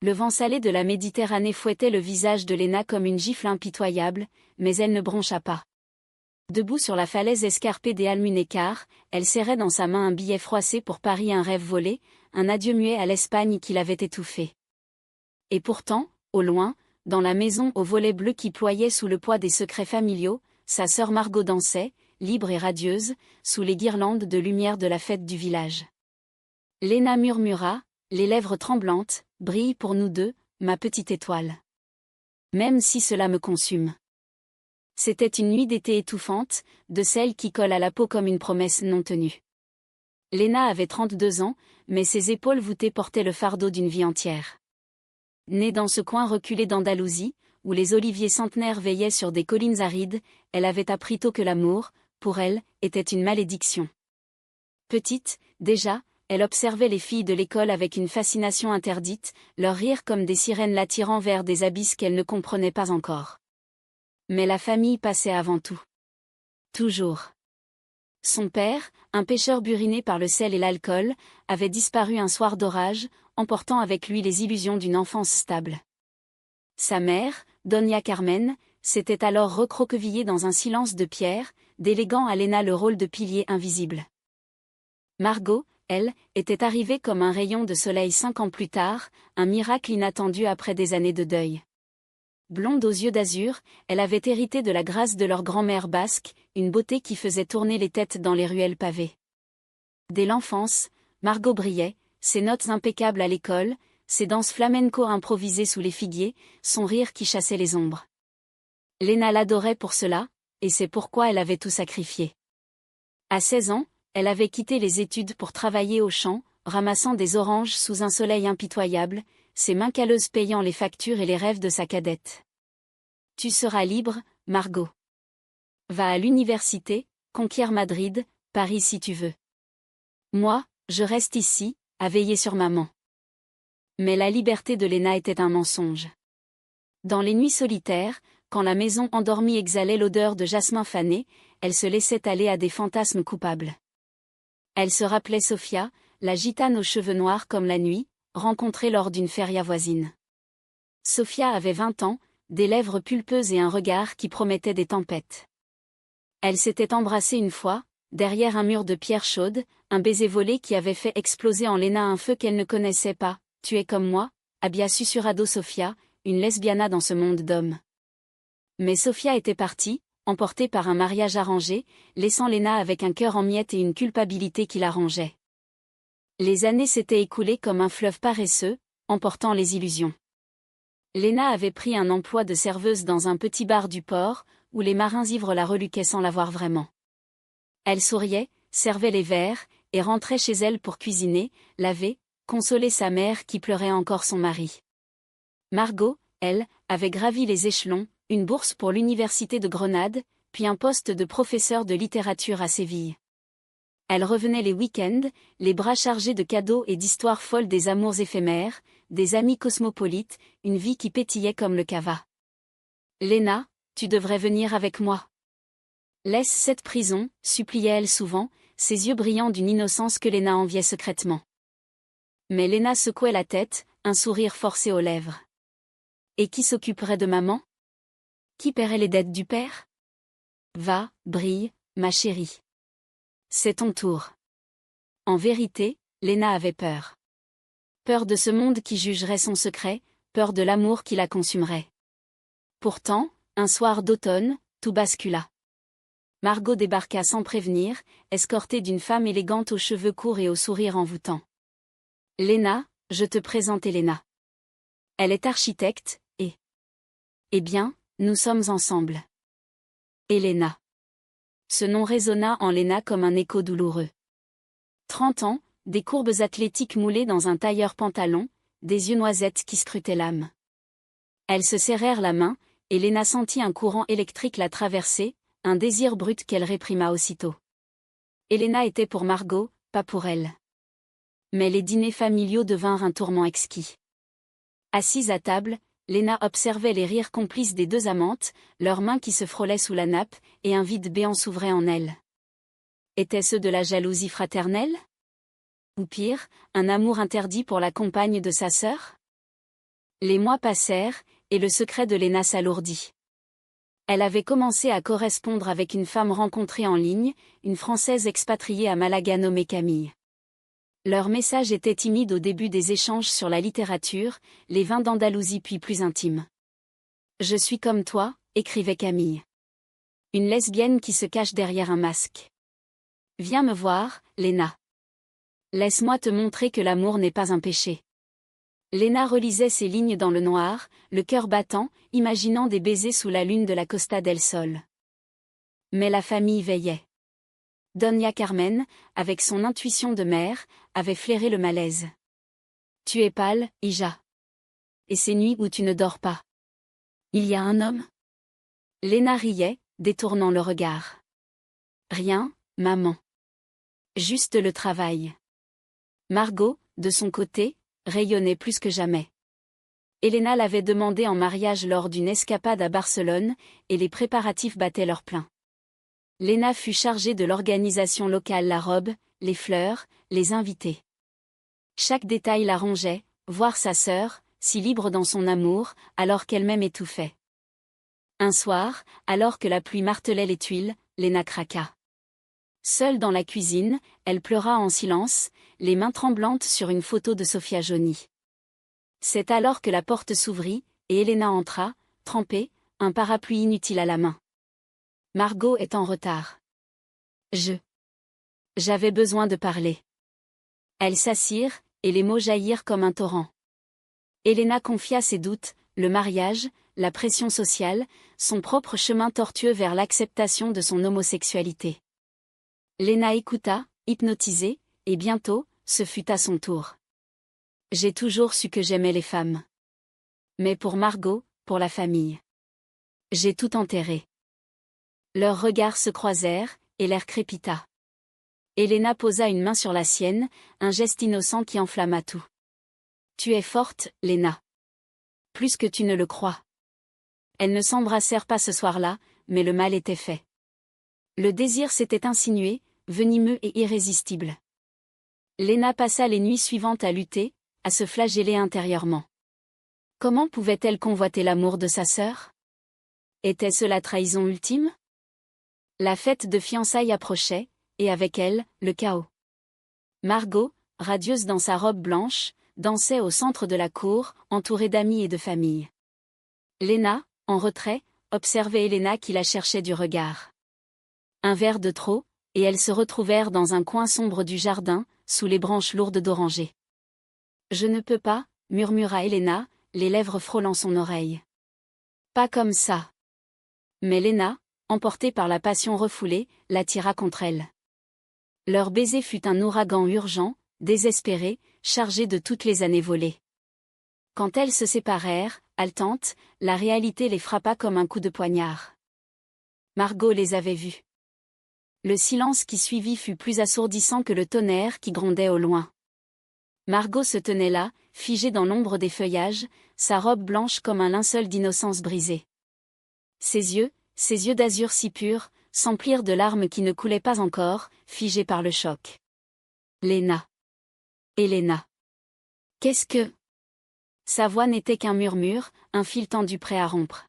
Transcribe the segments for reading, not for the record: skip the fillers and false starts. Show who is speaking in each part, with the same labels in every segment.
Speaker 1: Le vent salé de la Méditerranée fouettait le visage de Léna comme une gifle impitoyable, mais elle ne broncha pas. Debout sur la falaise escarpée des Almunécar, elle serrait dans sa main un billet froissé pour Paris, un rêve volé, un adieu muet à l'Espagne qui l'avait étouffé. Et pourtant, au loin, dans la maison aux volets bleus qui ployaient sous le poids des secrets familiaux, sa sœur Margot dansait, libre et radieuse, sous les guirlandes de lumière de la fête du village. Léna murmura, les lèvres tremblantes, « Brille pour nous deux, ma petite étoile. Même si cela me consume. » C'était une nuit d'été étouffante, de celle qui colle à la peau comme une promesse non tenue. Léna avait 32 ans, mais ses épaules voûtées portaient le fardeau d'une vie entière. Née dans ce coin reculé d'Andalousie, où les oliviers centenaires veillaient sur des collines arides, elle avait appris tôt que l'amour, pour elle, était une malédiction. Petite, déjà, elle observait les filles de l'école avec une fascination interdite, leur rire comme des sirènes l'attirant vers des abysses qu'elle ne comprenait pas encore. Mais la famille passait avant tout. Toujours. Son père, un pêcheur buriné par le sel et l'alcool, avait disparu un soir d'orage, emportant avec lui les illusions d'une enfance stable. Sa mère, Doña Carmen, s'était alors recroquevillée dans un silence de pierre, déléguant à Léna le rôle de pilier invisible. Margot, elle, était arrivée comme un rayon de soleil 5 ans plus tard, un miracle inattendu après des années de deuil. Blonde aux yeux d'azur, elle avait hérité de la grâce de leur grand-mère basque, une beauté qui faisait tourner les têtes dans les ruelles pavées. Dès l'enfance, Margot brillait, ses notes impeccables à l'école, ses danses flamenco improvisées sous les figuiers, son rire qui chassait les ombres. Léna l'adorait pour cela, et c'est pourquoi elle avait tout sacrifié. À 16 ans, elle avait quitté les études pour travailler au champ, ramassant des oranges sous un soleil impitoyable, ses mains calleuses payant les factures et les rêves de sa cadette. Tu seras libre, Margot. Va à l'université, conquiert Madrid, Paris si tu veux. Moi, je reste ici, à veiller sur maman. Mais la liberté de Léna était un mensonge. Dans les nuits solitaires, quand la maison endormie exhalait l'odeur de jasmin fané, elle se laissait aller à des fantasmes coupables. Elle se rappelait Sofia, la gitane aux cheveux noirs comme la nuit, rencontrée lors d'une feria voisine. Sofia avait 20 ans, des lèvres pulpeuses et un regard qui promettait des tempêtes. Elle s'était embrassée une fois, derrière un mur de pierre chaude, un baiser volé qui avait fait exploser en Léna un feu qu'elle ne connaissait pas. Tu es comme moi, habia susurrado Sofia, une lesbiana dans ce monde d'hommes. Mais Sofia était partie, emportée par un mariage arrangé, laissant Léna avec un cœur en miettes et une culpabilité qui la rongeait. Les années s'étaient écoulées comme un fleuve paresseux, emportant les illusions. Léna avait pris un emploi de serveuse dans un petit bar du port, où les marins ivres la reluquaient sans la voir vraiment. Elle souriait, servait les verres, et rentrait chez elle pour cuisiner, laver, consoler sa mère qui pleurait encore son mari. Margot, elle, avait gravi les échelons, une bourse pour l'université de Grenade, puis un poste de professeur de littérature à Séville. Elle revenait les week-ends, les bras chargés de cadeaux et d'histoires folles des amours éphémères, des amis cosmopolites, une vie qui pétillait comme le cava. Léna, tu devrais venir avec moi. Laisse cette prison, suppliait-elle souvent, ses yeux brillant d'une innocence que Léna enviait secrètement. Mais Léna secouait la tête, un sourire forcé aux lèvres. Et qui s'occuperait de maman? Qui paierait les dettes du père? Va, brille, ma chérie. C'est ton tour. En vérité, Léna avait peur. Peur de ce monde qui jugerait son secret, peur de l'amour qui la consumerait. Pourtant, un soir d'automne, tout bascula. Margot débarqua sans prévenir, escortée d'une femme élégante aux cheveux courts et au sourire envoûtant. Léna, je te présente Léna. Elle est architecte, et... Eh bien, nous sommes ensemble. Léna. Ce nom résonna en Léna comme un écho douloureux. 30 ans, des courbes athlétiques moulées dans un tailleur pantalon, des yeux noisettes qui scrutaient l'âme. Elles se serrèrent la main, et Léna sentit un courant électrique la traverser, un désir brut qu'elle réprima aussitôt. Léna était pour Margot, pas pour elle. Mais les dîners familiaux devinrent un tourment exquis. Assise à table, Léna observait les rires complices des deux amantes, leurs mains qui se frôlaient sous la nappe, et un vide béant s'ouvrait en elle. Était-ce de la jalousie fraternelle? Ou pire, un amour interdit pour la compagne de sa sœur? Les mois passèrent, et le secret de Léna s'alourdit. Elle avait commencé à correspondre avec une femme rencontrée en ligne, une Française expatriée à Malaga nommée Camille. Leurs messages étaient timides au début des échanges sur la littérature, les vins d'Andalousie puis plus intimes. « Je suis comme toi », écrivait Camille. Une lesbienne qui se cache derrière un masque. « Viens me voir, Léna. Laisse-moi te montrer que l'amour n'est pas un péché. » Léna relisait ces lignes dans le noir, le cœur battant, imaginant des baisers sous la lune de la Costa del Sol. Mais la famille veillait. Doña Carmen, avec son intuition de mère, avait flairé le malaise. « Tu es pâle, hija. Et ces nuits où tu ne dors pas. Il y a un homme ?» Léna riait, détournant le regard. « Rien, maman. Juste le travail. » Margot, de son côté, rayonnait plus que jamais. Elena l'avait demandé en mariage lors d'une escapade à Barcelone, et les préparatifs battaient leur plein. Léna fut chargée de l'organisation locale, la robe, les fleurs, les invités. Chaque détail la rongeait, voir sa sœur, si libre dans son amour, alors qu'elle-même étouffait. Un soir, alors que la pluie martelait les tuiles, Léna craqua. Seule dans la cuisine, elle pleura en silence, les mains tremblantes sur une photo de Sofia Joni. C'est alors que la porte s'ouvrit, et Elena entra, trempée, un parapluie inutile à la main. Margot est en retard. J'avais besoin de parler. Elles s'assirent, et les mots jaillirent comme un torrent. Elena confia ses doutes, le mariage, la pression sociale, son propre chemin tortueux vers l'acceptation de son homosexualité. Léna écouta, hypnotisée, et bientôt, ce fut à son tour. J'ai toujours su que j'aimais les femmes. Mais pour Margot, pour la famille. J'ai tout enterré. Leurs regards se croisèrent, et l'air crépita. Elena posa une main sur la sienne, un geste innocent qui enflamma tout. Tu es forte, Léna. Plus que tu ne le crois. Elles ne s'embrassèrent pas ce soir-là, mais le mal était fait. Le désir s'était insinué, venimeux et irrésistible. Léna passa les nuits suivantes à lutter, à se flageller intérieurement. Comment pouvait-elle convoiter l'amour de sa sœur? Était-ce la trahison ultime? La fête de fiançailles approchait, et avec elle, le chaos. Margot, radieuse dans sa robe blanche, dansait au centre de la cour, entourée d'amis et de famille. Léna, en retrait, observait Elena qui la cherchait du regard. Un verre de trop, et elles se retrouvèrent dans un coin sombre du jardin, sous les branches lourdes d'orangers. « Je ne peux pas », murmura Elena, les lèvres frôlant son oreille. « Pas comme ça. » Mais Léna, emportée par la passion refoulée, l'attira contre elle. Leur baiser fut un ouragan urgent, désespéré, chargé de toutes les années volées. Quand elles se séparèrent, haletantes, la réalité les frappa comme un coup de poignard. Margot les avait vues. Le silence qui suivit fut plus assourdissant que le tonnerre qui grondait au loin. Margot se tenait là, figée dans l'ombre des feuillages, sa robe blanche comme un linceul d'innocence brisée. Ses yeux d'azur si purs, s'emplirent de larmes qui ne coulaient pas encore, figées par le choc. Léna. Elena. Qu'est-ce que... Sa voix n'était qu'un murmure, un fil tendu prêt à rompre.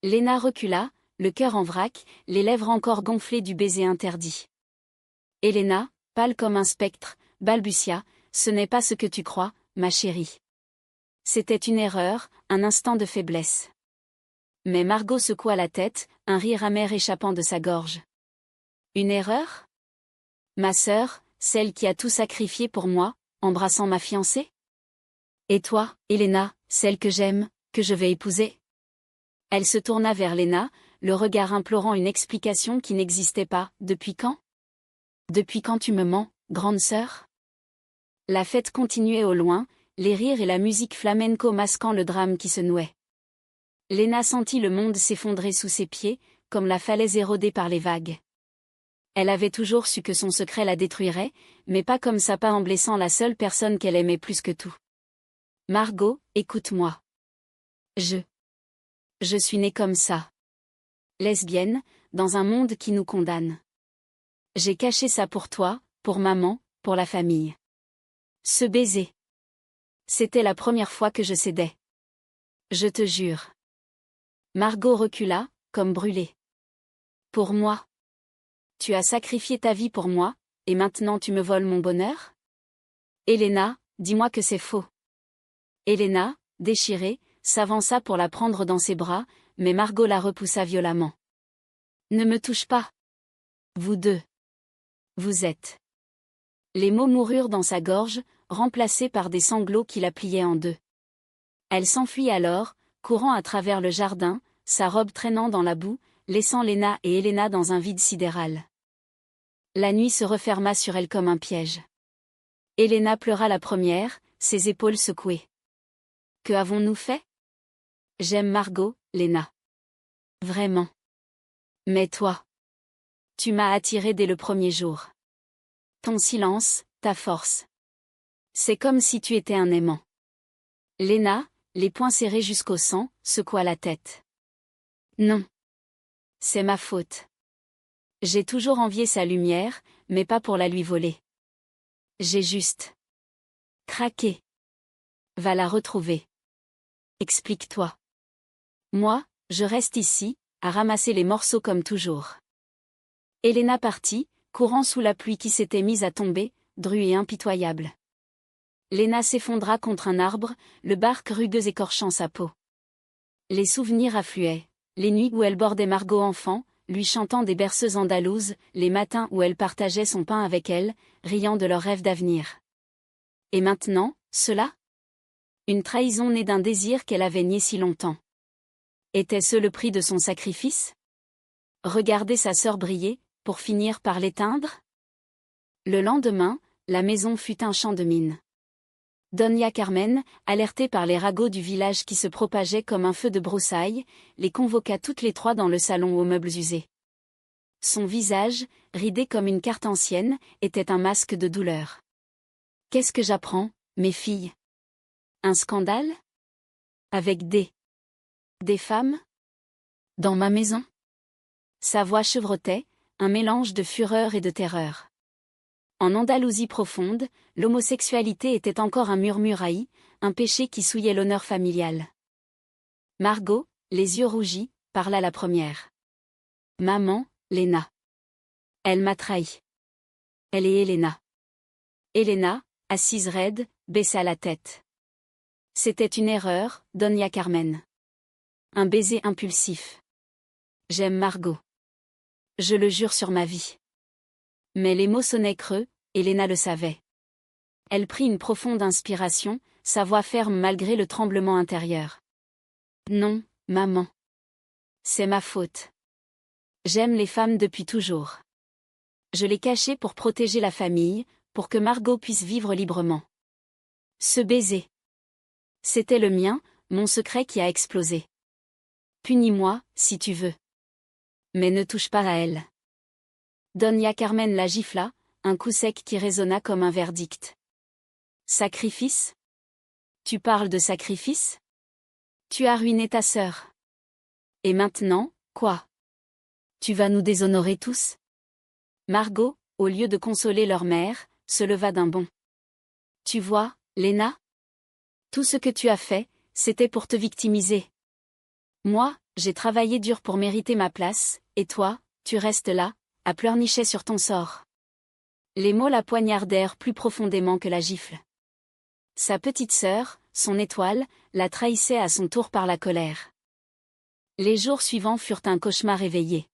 Speaker 1: Léna recula, le cœur en vrac, les lèvres encore gonflées du baiser interdit. Elena, pâle comme un spectre, balbutia, « Ce n'est pas ce que tu crois, ma chérie. » C'était une erreur, un instant de faiblesse. Mais Margot secoua la tête, un rire amer échappant de sa gorge. Une erreur? Ma sœur, celle qui a tout sacrifié pour moi, embrassant ma fiancée? Et toi, Elena, celle que j'aime, que je vais épouser? Elle se tourna vers Léna, le regard implorant une explication qui n'existait pas. Depuis quand? Depuis quand tu me mens, grande sœur? La fête continuait au loin, les rires et la musique flamenco masquant le drame qui se nouait. Léna sentit le monde s'effondrer sous ses pieds, comme la falaise érodée par les vagues. Elle avait toujours su que son secret la détruirait, mais pas comme ça, pas en blessant la seule personne qu'elle aimait plus que tout. Margot, écoute-moi. Je suis née comme ça. Lesbienne, dans un monde qui nous condamne. J'ai caché ça pour toi, pour maman, pour la famille. Ce baiser. C'était la première fois que je cédais. Je te jure. Margot recula, comme brûlée. Pour moi. Tu as sacrifié ta vie pour moi, et maintenant tu me voles mon bonheur? Helena, dis-moi que c'est faux. Helena, déchirée, s'avança pour la prendre dans ses bras, mais Margot la repoussa violemment. Ne me touche pas. Vous deux. Vous êtes. Les mots moururent dans sa gorge, remplacés par des sanglots qui la pliaient en deux. Elle s'enfuit alors, courant à travers le jardin, sa robe traînant dans la boue, laissant Léna et Helena dans un vide sidéral. La nuit se referma sur elle comme un piège. Helena pleura la première, ses épaules secouées. Que avons-nous fait? J'aime Margot, Léna. Vraiment. Mais toi. Tu m'as attirée dès le premier jour. Ton silence, ta force. C'est comme si tu étais un aimant. Léna, les poings serrés jusqu'au sang, secoua la tête. Non. C'est ma faute. J'ai toujours envié sa lumière, mais pas pour la lui voler. J'ai juste craqué. Va la retrouver. Explique-toi. Moi, je reste ici, à ramasser les morceaux comme toujours. Helena partit, courant sous la pluie qui s'était mise à tomber, drue et impitoyable. Léna s'effondra contre un arbre, le barque rugueux écorchant sa peau. Les souvenirs affluaient, les nuits où elle bordait Margot enfant, lui chantant des berceuses andalouses, les matins où elle partageait son pain avec elle, riant de leurs rêves d'avenir. Et maintenant, cela? Une trahison née d'un désir qu'elle avait nié si longtemps. Était-ce le prix de son sacrifice? Regarder sa sœur briller, pour finir par l'éteindre? Le lendemain, la maison fut un champ de mine. Doña Carmen, alertée par les ragots du village qui se propageaient comme un feu de broussailles, les convoqua toutes les trois dans le salon aux meubles usés. Son visage, ridé comme une carte ancienne, était un masque de douleur. « Qu'est-ce que j'apprends, mes filles? Un scandale? Avec des femmes? Dans ma maison ?» Sa voix chevrotait, un mélange de fureur et de terreur. En Andalousie profonde, l'homosexualité était encore un murmure haï, un péché qui souillait l'honneur familial. Margot, les yeux rougis, parla la première. « Maman, Léna. Elle m'a trahi. » Elle est Helena. Helena, assise raide, baissa la tête. C'était une erreur, Doña Carmen. Un baiser impulsif. J'aime Margot. Je le jure sur ma vie. Mais les mots sonnaient creux, Helena le savait. Elle prit une profonde inspiration, sa voix ferme malgré le tremblement intérieur. Non, maman. C'est ma faute. J'aime les femmes depuis toujours. Je l'ai caché pour protéger la famille, pour que Margot puisse vivre librement. Ce baiser. C'était le mien, mon secret qui a explosé. Punis-moi, si tu veux. Mais ne touche pas à elle. Doña Carmen la gifla, un coup sec qui résonna comme un verdict. Sacrifice? Tu parles de sacrifice? Tu as ruiné ta sœur. Et maintenant, quoi? Tu vas nous déshonorer tous? Margot, au lieu de consoler leur mère, se leva d'un bond. Tu vois, Léna? Tout ce que tu as fait, c'était pour te victimiser. Moi, j'ai travaillé dur pour mériter ma place, et toi, tu restes là, à pleurnicher sur ton sort. Les mots la poignardèrent plus profondément que la gifle. Sa petite sœur, son étoile, la trahissait à son tour par la colère. Les jours suivants furent un cauchemar éveillé.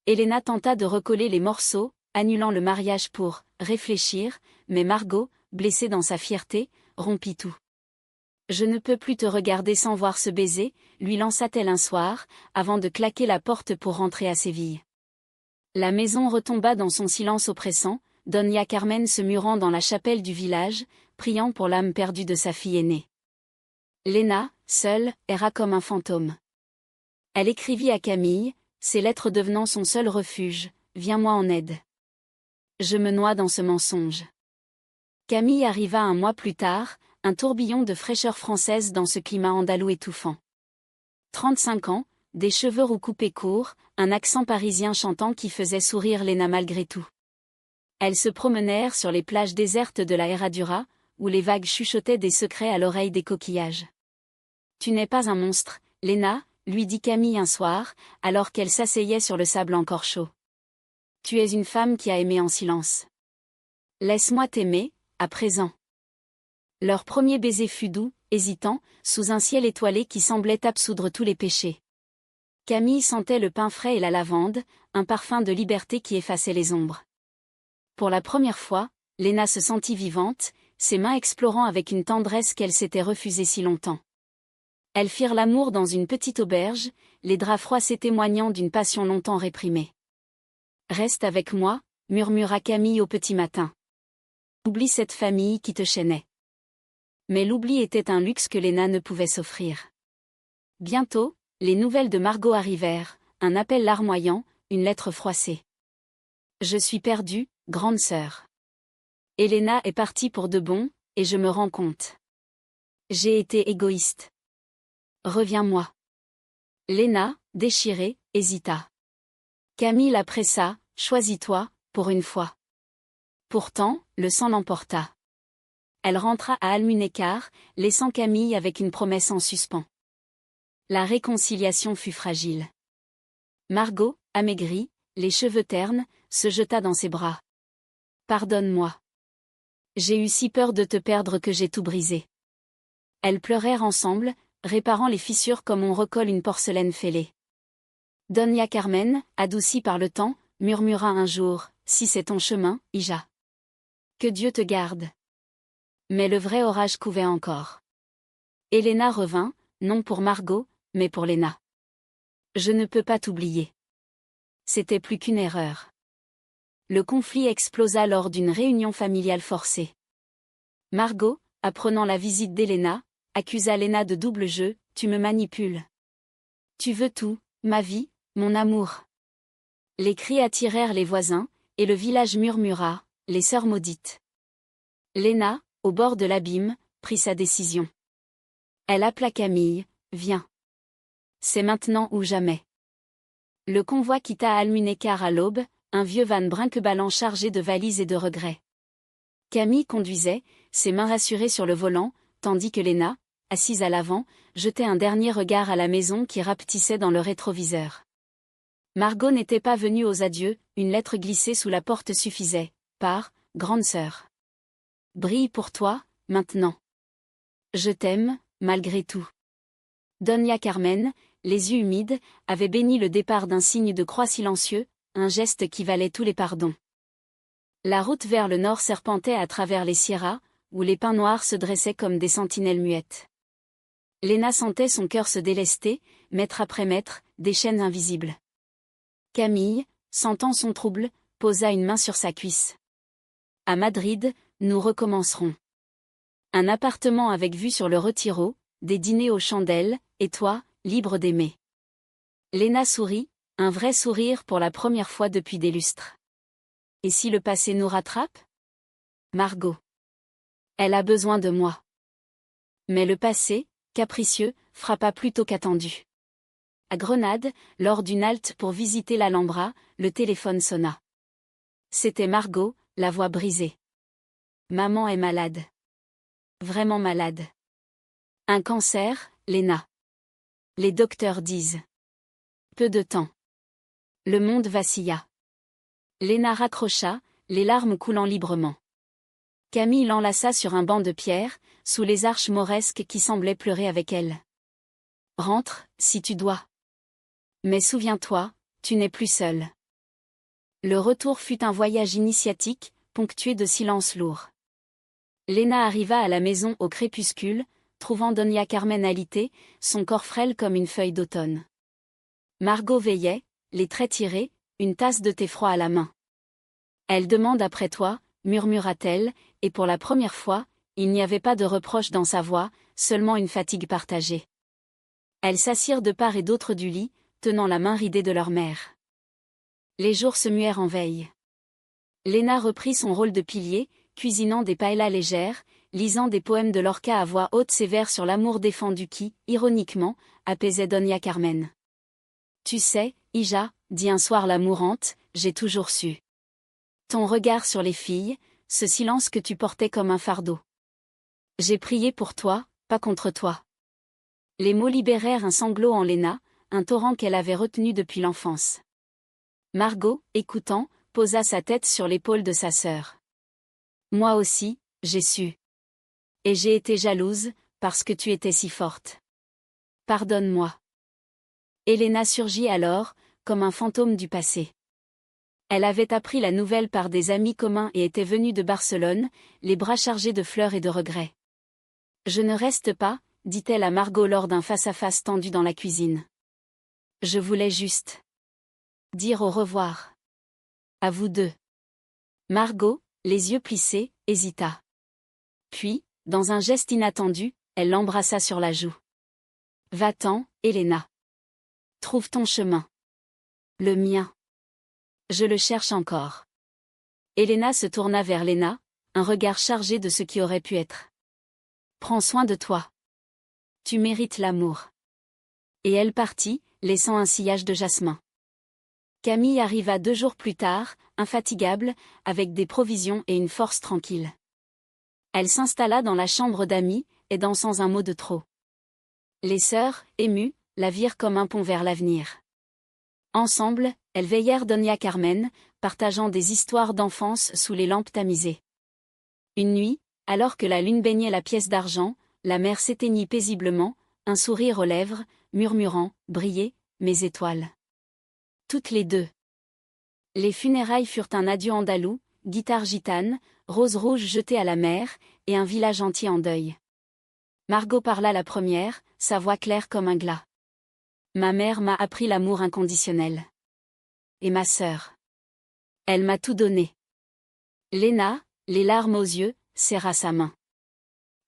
Speaker 1: Helena tenta de recoller les morceaux, annulant le mariage pour réfléchir, mais Margot, blessée dans sa fierté, rompit tout. Je ne peux plus te regarder sans voir ce baiser, lui lança-t-elle un soir, avant de claquer la porte pour rentrer à Séville. La maison retomba dans son silence oppressant, Doña Carmen se murant dans la chapelle du village, priant pour l'âme perdue de sa fille aînée. Léna, seule, erra comme un fantôme. Elle écrivit à Camille, ses lettres devenant son seul refuge, « Viens-moi en aide. Je me noie dans ce mensonge. » Camille arriva un mois plus tard, un tourbillon de fraîcheur française dans ce climat andalou étouffant. 35 ans, des cheveux roux coupés courts, un accent parisien chantant qui faisait sourire Léna malgré tout. Elles se promenèrent sur les plages désertes de la Herradura, où les vagues chuchotaient des secrets à l'oreille des coquillages. Tu n'es pas un monstre, Léna, lui dit Camille un soir, alors qu'elle s'asseyait sur le sable encore chaud. Tu es une femme qui a aimé en silence. Laisse-moi t'aimer, à présent. Leur premier baiser fut doux, hésitant, sous un ciel étoilé qui semblait absoudre tous les péchés. Camille sentait le pin frais et la lavande, un parfum de liberté qui effaçait les ombres. Pour la première fois, Léna se sentit vivante, ses mains explorant avec une tendresse qu'elle s'était refusée si longtemps. Elles firent l'amour dans une petite auberge, les draps froissés témoignant d'une passion longtemps réprimée. « Reste avec moi », murmura Camille au petit matin. « Oublie cette famille qui te chaînait. » Mais l'oubli était un luxe que Léna ne pouvait s'offrir. Bientôt, les nouvelles de Margot arrivèrent, un appel larmoyant, une lettre froissée. « Je suis perdue, grande sœur. Elena est partie pour de bon, et je me rends compte. J'ai été égoïste. Reviens-moi. » Léna, déchirée, hésita. Camille la pressa, « Choisis-toi, pour une fois. » Pourtant, le sang l'emporta. Elle rentra à Almunécar, laissant Camille avec une promesse en suspens. La réconciliation fut fragile. Margot, amaigrie, les cheveux ternes, se jeta dans ses bras. « Pardonne-moi. J'ai eu si peur de te perdre que j'ai tout brisé. » Elles pleurèrent ensemble, réparant les fissures comme on recolle une porcelaine fêlée. Doña Carmen, adoucie par le temps, murmura un jour, « Si c'est ton chemin, Hija. Que Dieu te garde. » Mais le vrai orage couvait encore. Elena revint, non pour Margot, mais pour Léna. « Je ne peux pas t'oublier. » C'était plus qu'une erreur. Le conflit explosa lors d'une réunion familiale forcée. Margot, apprenant la visite d'Elena, accusa Léna de double jeu, « Tu me manipules. Tu veux tout, ma vie, mon amour. » Les cris attirèrent les voisins, et le village murmura, « Les sœurs maudites. » Léna, au bord de l'abîme, prit sa décision. Elle appela Camille, « Viens. C'est maintenant ou jamais. » Le convoi quitta Almunécar à l'aube, un vieux van brinque-ballant chargé de valises et de regrets. Camille conduisait, ses mains rassurées sur le volant, tandis que Léna, assise à l'avant, jetait un dernier regard à la maison qui rapetissait dans le rétroviseur. Margot n'était pas venue aux adieux, une lettre glissée sous la porte suffisait, par « Grande sœur. Brille pour toi, maintenant. Je t'aime, malgré tout. » Doña Carmen, les yeux humides, avait béni le départ d'un signe de croix silencieux, un geste qui valait tous les pardons. La route vers le nord serpentait à travers les sierras, où les pins noirs se dressaient comme des sentinelles muettes. Léna sentait son cœur se délester, mètre après mètre, des chaînes invisibles. Camille, sentant son trouble, posa une main sur sa cuisse. « À Madrid, nous recommencerons. Un appartement avec vue sur le Retiro, des dîners aux chandelles, et toi, libre d'aimer. » Léna sourit, un vrai sourire pour la première fois depuis des lustres. « Et si le passé nous rattrape ? Margot. Elle a besoin de moi. » Mais le passé, capricieux, frappa plus tôt qu'attendu. À Grenade, lors d'une halte pour visiter l'Alhambra, le téléphone sonna. C'était Margot, la voix brisée. « Maman est malade. Vraiment malade. Un cancer, Léna. Les docteurs disent. Peu de temps. » Le monde vacilla. Léna raccrocha, les larmes coulant librement. Camille l'enlaça sur un banc de pierre, sous les arches mauresques qui semblaient pleurer avec elle. « Rentre, si tu dois. Mais souviens-toi, tu n'es plus seule. » Le retour fut un voyage initiatique, ponctué de silences lourds. Léna arriva à la maison au crépuscule, trouvant Doña Carmen alitée, son corps frêle comme une feuille d'automne. Margot veillait, les traits tirés, une tasse de thé froid à la main. « Elle demande après toi, » murmura-t-elle, et pour la première fois, il n'y avait pas de reproche dans sa voix, seulement une fatigue partagée. Elles s'assirent de part et d'autre du lit, tenant la main ridée de leur mère. Les jours se muèrent en veille. Léna reprit son rôle de pilier, cuisinant des paellas légères, lisant des poèmes de Lorca à voix haute ses vers sur l'amour défendu qui, ironiquement, apaisait Doña Carmen. « Tu sais, Hija, dit un soir la mourante, j'ai toujours su. Ton regard sur les filles, ce silence que tu portais comme un fardeau. J'ai prié pour toi, pas contre toi. Les mots libérèrent un sanglot en Léna, un torrent qu'elle avait retenu depuis l'enfance. Margot, écoutant, posa sa tête sur l'épaule de sa sœur. Moi aussi, j'ai su. Et j'ai été jalouse, parce que tu étais si forte. Pardonne-moi. Elena surgit alors, comme un fantôme du passé. Elle avait appris la nouvelle par des amis communs et était venue de Barcelone, les bras chargés de fleurs et de regrets. Je ne reste pas, dit-elle à Margot lors d'un face-à-face tendu dans la cuisine. Je voulais juste dire au revoir. À vous deux. Margot, les yeux plissés, hésita. Puis, dans un geste inattendu, elle l'embrassa sur la joue. Va-t'en, Elena. Trouve ton chemin. Le mien. Je le cherche encore. Elena se tourna vers Léna, un regard chargé de ce qui aurait pu être. Prends soin de toi. Tu mérites l'amour. Et elle partit, laissant un sillage de jasmin. Camille arriva 2 jours plus tard, infatigable, avec des provisions et une force tranquille. Elle s'installa dans la chambre d'amis, aidant sans un mot de trop. Les sœurs, émues, la virent comme un pont vers l'avenir. Ensemble, elles veillèrent Doña Carmen, partageant des histoires d'enfance sous les lampes tamisées. Une nuit, alors que la lune baignait la pièce d'argent, la mère s'éteignit paisiblement, un sourire aux lèvres, murmurant « Brillez, mes étoiles ». Toutes les deux. Les funérailles furent un adieu andalou, guitare gitane, rose rouge jetée à la mer, et un village entier en deuil. Margot parla la première, sa voix claire comme un glas. Ma mère m'a appris l'amour inconditionnel. Et ma sœur. Elle m'a tout donné. Léna, les larmes aux yeux, serra sa main.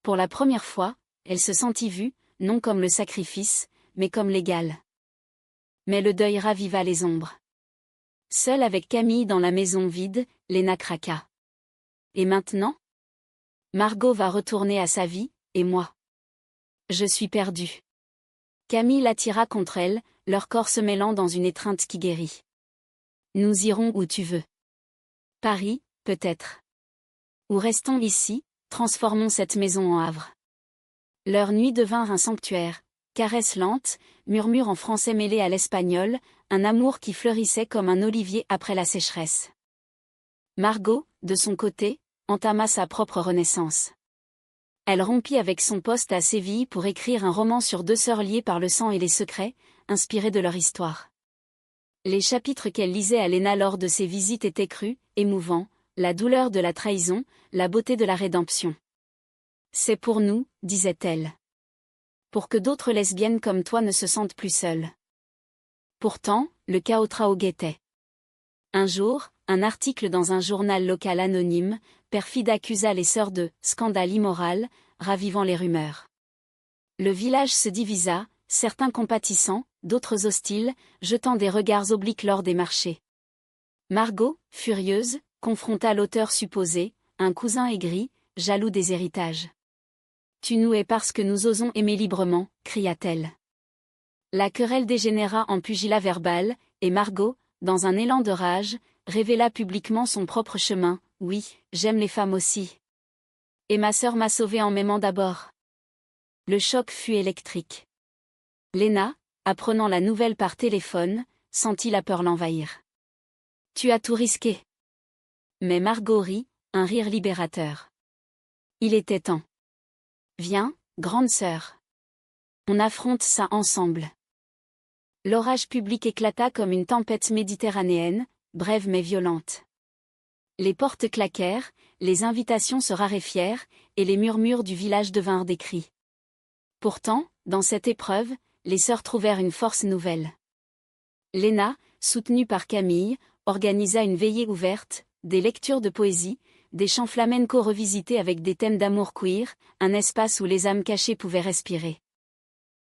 Speaker 1: Pour la première fois, elle se sentit vue, non comme le sacrifice, mais comme l'égal. Mais le deuil raviva les ombres. Seule avec Camille dans la maison vide, Léna craqua. Et maintenant? Margot va retourner à sa vie, et moi? Je suis perdue. Camille l'attira contre elle, leur corps se mêlant dans une étreinte qui guérit. Nous irons où tu veux. Paris, peut-être. Ou restons ici, transformons cette maison en havre. Leur nuit devint un sanctuaire, caresse lente, murmure en français mêlé à l'espagnol, un amour qui fleurissait comme un olivier après la sécheresse. Margot, de son côté, entama sa propre renaissance. Elle rompit avec son poste à Séville pour écrire un roman sur 2 sœurs liées par le sang et les secrets, inspirées de leur histoire. Les chapitres qu'elle lisait à Léna lors de ses visites étaient crus, émouvants, la douleur de la trahison, la beauté de la rédemption. C'est pour nous, disait-elle. Pour que d'autres lesbiennes comme toi ne se sentent plus seules. Pourtant, le chaos guettait. Un jour, un article dans un journal local anonyme, perfide accusa les sœurs de « scandale immoral », ravivant les rumeurs. Le village se divisa, certains compatissants, d'autres hostiles, jetant des regards obliques lors des marchés. Margot, furieuse, confronta l'auteur supposé, un cousin aigri, jaloux des héritages. « Tu nous hais parce que nous osons aimer librement », cria-t-elle. La querelle dégénéra en pugilat verbal, et Margot, dans un élan de rage, révéla publiquement son propre chemin. « Oui, j'aime les femmes aussi. Et ma sœur m'a sauvée en m'aimant d'abord. » Le choc fut électrique. Léna, apprenant la nouvelle par téléphone, sentit la peur l'envahir. « Tu as tout risqué. » Mais Margot rit, un rire libérateur. Il était temps. « Viens, grande sœur. On affronte ça ensemble. » L'orage public éclata comme une tempête méditerranéenne, brève mais violente. Les portes claquèrent, les invitations se raréfièrent, et les murmures du village devinrent des cris. Pourtant, dans cette épreuve, les sœurs trouvèrent une force nouvelle. Léna, soutenue par Camille, organisa une veillée ouverte, des lectures de poésie, des chants flamencos revisités avec des thèmes d'amour queer, un espace où les âmes cachées pouvaient respirer.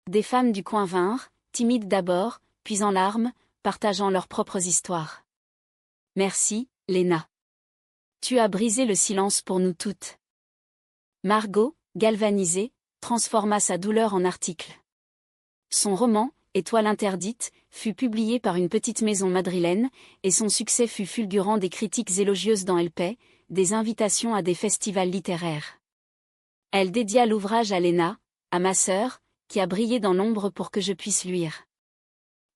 Speaker 1: Des femmes du coin vinrent, timides d'abord, puis en larmes, partageant leurs propres histoires. Merci, Léna. Tu as brisé le silence pour nous toutes. Margot, galvanisée, transforma sa douleur en article. Son roman, Étoile interdite, fut publié par une petite maison madrilène, et son succès fut fulgurant, des critiques élogieuses dans El País, des invitations à des festivals littéraires. Elle dédia l'ouvrage à Léna, à ma sœur, qui a brillé dans l'ombre pour que je puisse luire.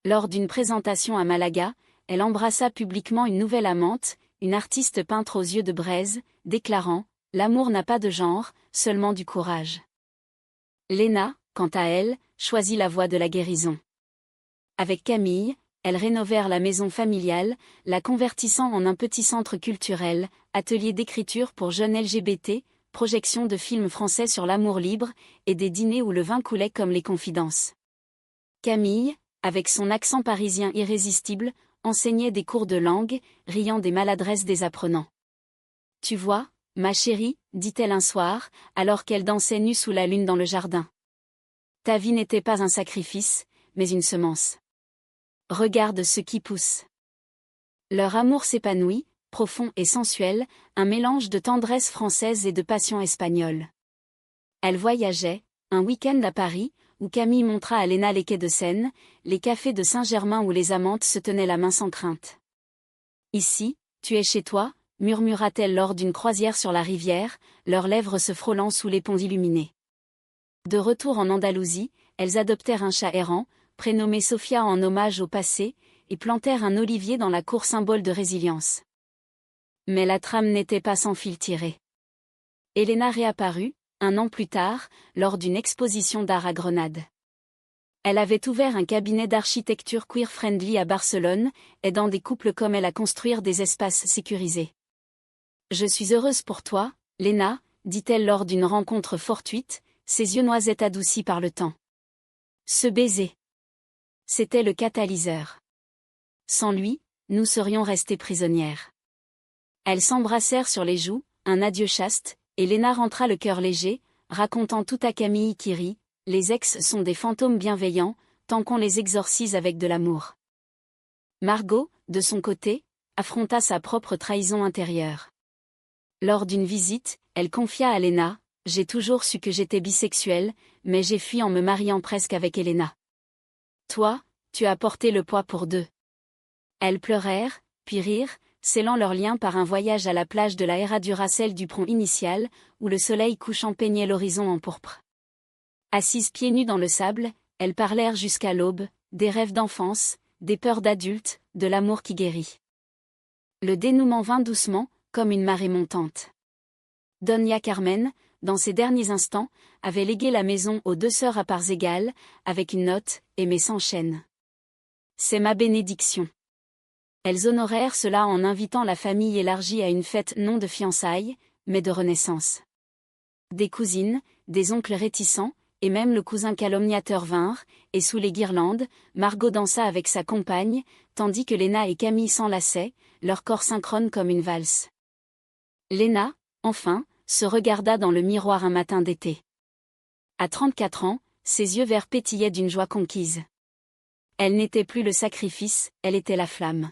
Speaker 1: Lors d'une présentation à Malaga, elle embrassa publiquement une nouvelle amante, une artiste peintre aux yeux de braise, déclarant « L'amour n'a pas de genre, seulement du courage ». Léna, quant à elle, choisit la voie de la guérison. Avec Camille, elles rénovèrent la maison familiale, la convertissant en un petit centre culturel, atelier d'écriture pour jeunes LGBT, projection de films français sur l'amour libre, et des dîners où le vin coulait comme les confidences. Camille, avec son accent parisien irrésistible, enseignait des cours de langue, riant des maladresses des apprenants. « Tu vois, ma chérie, dit-elle un soir, alors qu'elle dansait nue sous la lune dans le jardin. Ta vie n'était pas un sacrifice, mais une semence. Regarde ce qui pousse. » Leur amour s'épanouit, profond et sensuel, un mélange de tendresse française et de passion espagnole. Elles voyageaient, un week-end à Paris, où Camille montra à Léna les quais de Seine, les cafés de Saint-Germain où les amantes se tenaient la main sans crainte. « Ici, tu es chez toi » murmura-t-elle lors d'une croisière sur la rivière, leurs lèvres se frôlant sous les ponts illuminés. De retour en Andalousie, elles adoptèrent un chat errant, prénommé Sophia en hommage au passé, et plantèrent un olivier dans la cour symbole de résilience. Mais la trame n'était pas sans fil tiré. Elena réapparut, un an plus tard, lors d'une exposition d'art à Grenade. Elle avait ouvert un cabinet d'architecture queer-friendly à Barcelone, aidant des couples comme elle à construire des espaces sécurisés. « Je suis heureuse pour toi, Léna, dit-elle lors d'une rencontre fortuite, ses yeux noisettes adoucis par le temps. Ce baiser. C'était le catalyseur. Sans lui, nous serions restées prisonnières. » Elles s'embrassèrent sur les joues, un adieu chaste, et Léna rentra le cœur léger, racontant tout à Camille qui rit, « Les ex sont des fantômes bienveillants, tant qu'on les exorcise avec de l'amour. » Margot, de son côté, affronta sa propre trahison intérieure. Lors d'une visite, elle confia à Léna, « J'ai toujours su que j'étais bisexuelle, mais j'ai fui en me mariant presque avec Elena. Toi, tu as porté le poids pour deux. » Elles pleurèrent, puis rirent, scellant leur lien par un voyage à la plage de la Herradura-Celle du pont initial, où le soleil couchant peignait l'horizon en pourpre. Assises pieds nus dans le sable, elles parlèrent jusqu'à l'aube, des rêves d'enfance, des peurs d'adultes, de l'amour qui guérit. Le dénouement vint doucement, comme une marée montante. Doña Carmen, dans ses derniers instants, avait légué la maison aux deux sœurs à parts égales, avec une note, « Aimer s'enchaîne. C'est ma bénédiction. » Elles honorèrent cela en invitant la famille élargie à une fête non de fiançailles, mais de renaissance. Des cousines, des oncles réticents, et même le cousin calomniateur vinrent, et sous les guirlandes, Margot dansa avec sa compagne, tandis que Léna et Camille s'enlaçaient, leur corps synchrone comme une valse. Léna, enfin, se regarda dans le miroir un matin d'été. À 34 ans, ses yeux verts pétillaient d'une joie conquise. Elle n'était plus le sacrifice, elle était la flamme.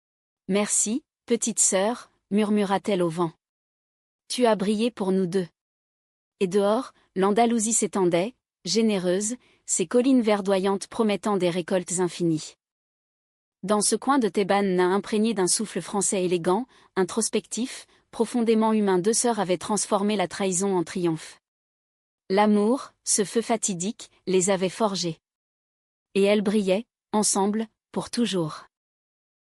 Speaker 1: « Merci, petite sœur, murmura-t-elle au vent. Tu as brillé pour nous deux. » Et dehors, l'Andalousie s'étendait, généreuse, ses collines verdoyantes promettant des récoltes infinies. Dans ce coin de Théban imprégné d'un souffle français élégant, introspectif, profondément humain, deux sœurs avaient transformé la trahison en triomphe. L'amour, ce feu fatidique, les avait forgées. Et elles brillaient, ensemble, pour toujours.